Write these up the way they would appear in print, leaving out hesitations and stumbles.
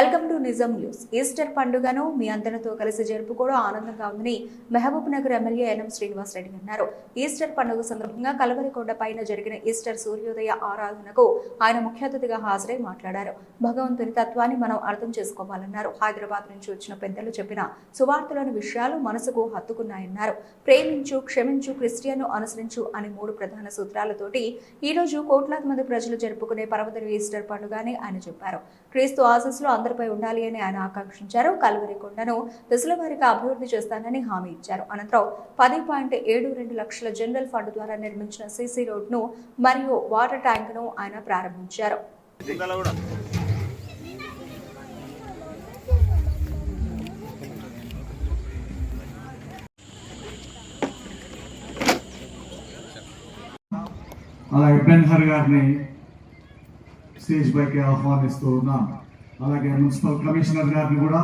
Welcome to నిజం news. Easter పండుగను మీ అందరితో కలిసి జరుపుకోవడం ఆనందంగా ఉందని మహబూబ్ నగర్ ఎమ్మెల్యే ఎన్ఎం శ్రీనివాస్ రెడ్డి అన్నారు. ఈస్టర్ పండుగ సందర్భంగా కలవరికొండ పైన జరిగిన ఈస్టర్ సూర్యోదయ ఆరాధనకు ఆయన ముఖ్య అతిథిగా హాజరై మాట్లాడారు. భగవంతుని తత్వాన్ని మనం అర్థం చేసుకోవాలన్నారు. హైదరాబాద్ నుంచి వచ్చిన పెద్దలు చెప్పిన సువార్తలోని విషయాలు మనసుకు హత్తుకున్నాయన్నారు. ప్రేమించు, క్షమించు, క్రిస్టియన్ను అనుసరించు అని 3 ప్రధాన సూత్రాలతోటి ఈ రోజు కోట్లాది మంది ప్రజలు జరుపుకునే పర్వదిన ఈస్టర్ పండుగ అని ఆయన చెప్పారు. క్రీస్తు ఆశీస్సులు అందరిపై ఉండాలి అని ఆయన ఆకాంక్షించారు. కల్వరికొండను దశల వారీగా అభివృద్ధి చేస్తానని హామీ ఇచ్చారు. అనంతరం 10.72 లక్షల జనరల్ ఫండ్ ద్వారా నిర్మించిన సీసీ రోడ్ను మరియు వాటర్ ట్యాంక్ ను ఆయన ప్రారంభించారు. అలాగే పెన్హర్ గారిని స్టేజ్ పైకి ఆహ్వానిస్తూ ఉన్నాం. అలాగే మున్సిపల్ కమిషనర్ గారిని కూడా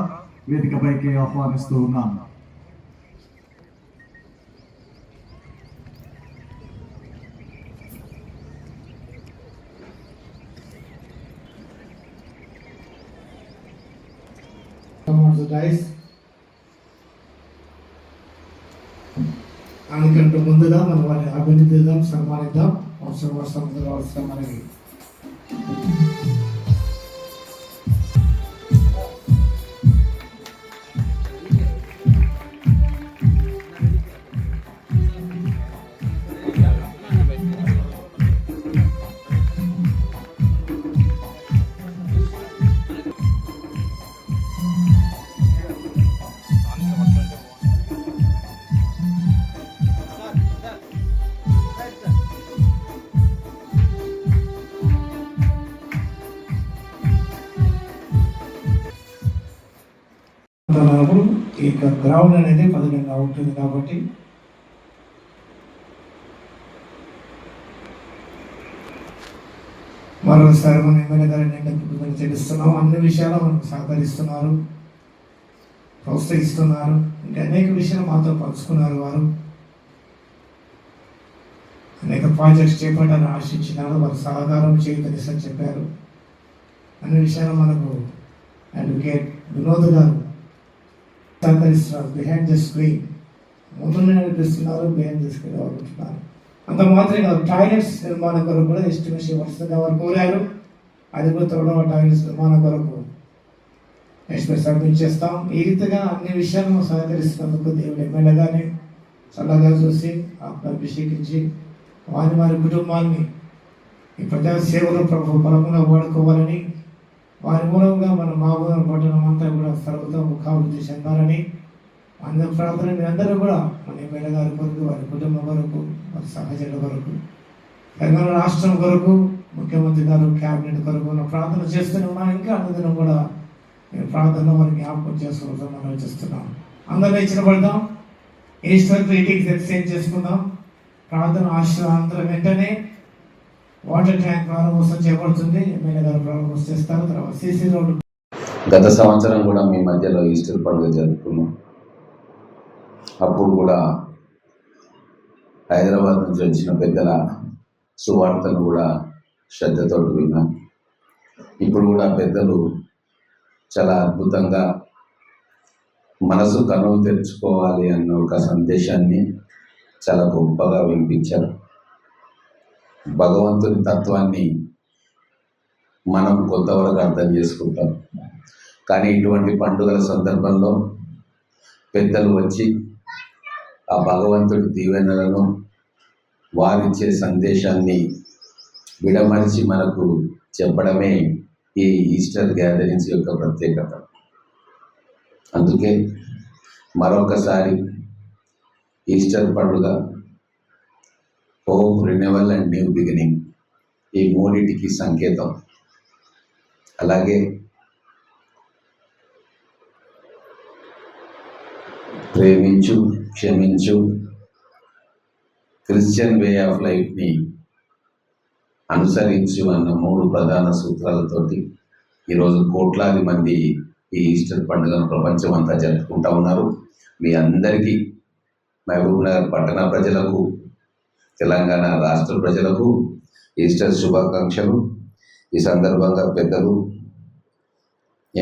వేదికపైకి ఆహ్వానిస్తూ ఉన్నాం. దానికంటే ముందుగా మనం వారిని అభినందిద్దాం, సన్మానిద్దాం. అవసరం అనేది ఈ గ్రౌండ్ అనేది పదిలంగా ఉంటుంది కాబట్టి మరోసారి మన ఎమ్మెల్యే గారిని తెలుస్తున్నాం. అన్ని విషయాలు మనకు సహకరిస్తున్నారు, ప్రోత్సహిస్తున్నారు. ఇంకా అనేక విషయాలు మాతో పంచుకున్నారు. వారు అనేక ప్రాజెక్ట్స్ చేపట్టాలని ఆశించినారు. వారు సహకారం చేయగలిసని చెప్పారు. అన్ని విషయాలు మనకు అడ్వకేట్ వినోద్ గారు సహకరిస్తున్నారు. బిహైండ్ ద స్క్రీన్ ముందునే నడిపిస్తున్నారు, బిహైండ్ ద స్క్రీన్ అనుకుంటున్నారు. అంత మాత్రమే టాయిలెట్స్ నిర్మాణం కొరకు కూడా ఎస్టిమేషన్ ఇవ్వాల్సిందిగా వారు కోరారు. అది కూడా త్వరలో టాయిలెట్స్ నిర్మాణం కొరకు ఎస్టిమేట్ సబ్మిట్ చేస్తాం. ఈ రీతిగా అన్ని విషయాలను సహకరిస్తున్నందుకు దేవుడు ఎమ్మెల్యే గారిని చల్లగా చూసి అభిషేకించి వారి కుటుంబాన్ని ఈ ప్రజా సేవలో ప్రభు బలంగా వాడుకోవాలని, వారి మూలంగా మన మహబూబ్ పట్టణం అంతా కూడా సర్వతోముఖాభివృద్ధి చెందాలని అందరి ప్రార్థన మీరందరూ కూడా మన ఎమ్మెల్యే గారి కొరకు, వారి కుటుంబం కొరకు, వారి సహచరుల కొరకు, తెలంగాణ రాష్ట్రం కొరకు, ముఖ్యమంత్రి గారు క్యాబినెట్ కొరకు ప్రార్థన చేస్తూనే ఉన్నాం. ఇంకా అందరం కూడా ప్రార్థనలో వారి జ్ఞాపకం చేసుకోవడం మనం చేస్తున్నాం. అందరూ ఇచ్చిన పడదాం. ఈస్టర్ గ్రీటింగ్స్ ఎక్స్చేంజ్ చేసుకుందాం. ప్రార్థన ఆశీర్వాదం వెంటనే వాటర్ ట్యాంక్ ప్రారంభోత్సవం చేపడుతుంది. ఎమ్మెల్యే గారు ప్రారంభోత్సవం చేస్తారు. తర్వాత సీసీ రోడ్డు. గత సంవత్సరం కూడా మీ మధ్యలో ఈస్టర్ పండుగ జరుపుకున్నాం. అప్పుడు కూడా హైదరాబాద్ నుంచి వచ్చిన పెద్దల సువార్తను కూడా శ్రద్ధతో విన్నాం. ఇప్పుడు కూడా పెద్దలు చాలా అద్భుతంగా మనసు కనువు తెరుచుకోవాలి అన్న ఒక సందేశాన్ని చాలా గొప్పగా వినిపించారు. భగవంతుని తత్వాన్ని మనం కొంతవరకు అర్థం చేసుకుంటాం, కానీ ఇటువంటి పండుగల సందర్భంలో పెద్దలు వచ్చి ఆ భగవంతుడి దీవెనలను, వారిచ్చే సందేశాన్ని విడమరిచి మనకు చెప్పడమే ఈ ఈస్టర్ గ్యాదరింగ్స్ యొక్క ప్రత్యేకత. అందుకే మరొకసారి ఈస్టర్ పండుగ హోప్, రినెవల్ అండ్ న్యూ బిగినింగ్, ఈ మూడింటికి సంకేతం. అలాగే ప్రేమించు, క్షమించు, క్రిస్టియన్ వే ఆఫ్ లైఫ్ని అనుసరించు అన్న 3 ప్రధాన సూత్రాలతోటి ఈరోజు కోట్లాది మంది ఈ ఈస్టర్ పండుగను ప్రపంచం అంతా జరుపుకుంటూ ఉన్నారు. మీ అందరికీ, మహబూబ్ నగర్ పట్టణ ప్రజలకు, తెలంగాణ రాష్ట్ర ప్రజలకు ఈస్టర్ శుభాకాంక్షలు. ఈ సందర్భంగా పెద్దలు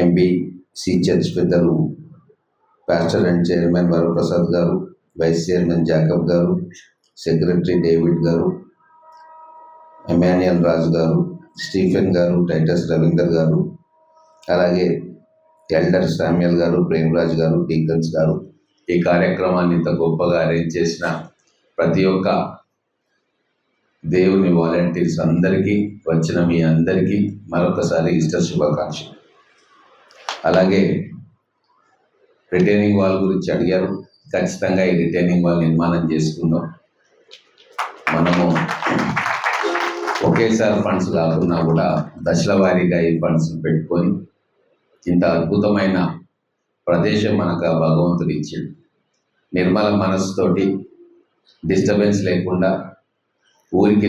ఎంబీసీ చర్చ్ పెద్దలు పాస్టర్ అండ్ చైర్మన్ వరప్రసాద్ గారు, వైస్ చైర్మన్ జాకబ్ గారు, సెక్రటరీ డేవిడ్ గారు, ఎమాన్యుయల్ రాజు గారు, స్టీఫెన్ గారు, టైటస్ రవీందర్ గారు, అలాగే ఎల్డర్ శామ్యుయల్ గారు, ప్రేమరాజ్ గారు, డీకన్స్ గారు, ఈ కార్యక్రమాన్ని ఇంత గొప్పగా అరేంజ్ చేసిన ప్రతి ఒక్క దేవుని వాలంటీర్స్ అందరికీ, వచ్చిన మీ అందరికీ మరొకసారి ఈస్టర్ శుభాకాంక్షలు. అలాగే రిటైనింగ్ వాల్ గురించి అడిగారు. ఖచ్చితంగా ఈ రిటైనింగ్ వాల్ నిర్మాణం చేసుకుందాం. మనము ఒకేసారి ఫండ్స్ కాకుండా కూడా దశల వారీగా ఈ ఫండ్స్ పెట్టుకొని ఇంత అద్భుతమైన ప్రదేశం మనకు ఆ భగవంతుడు ఇచ్చాడు. నిర్మల మనసుతోటి డిస్టర్బెన్స్ లేకుండా ఊరికి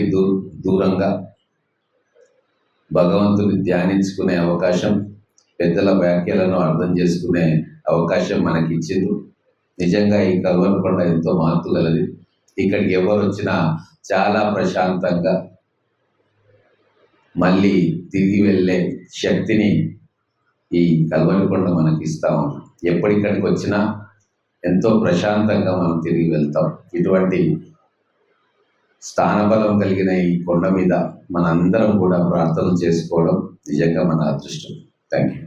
దూరంగా భగవంతుని ధ్యానించుకునే అవకాశం, పెద్దల వ్యాఖ్యలను అర్థం చేసుకునే అవకాశం మనకి ఇచ్చింది. నిజంగా ఈ కల్వనకొండ ఎంతో మార్పు గలది. ఇక్కడికి ఎవరు వచ్చినా చాలా ప్రశాంతంగా మళ్ళీ తిరిగి వెళ్ళే శక్తిని ఈ కల్వనకొండ మనకి ఇస్తా ఉంది. ఎప్పటిక్కడికి వచ్చినా ఎంతో ప్రశాంతంగా మనం తిరిగి వెళ్తాం. ఇటువంటి స్థానబలం కలిగిన ఈ కొండ మీద మనందరం కూడా ప్రార్థన చేసుకోవడం నిజంగా మన అదృష్టం. Thank you.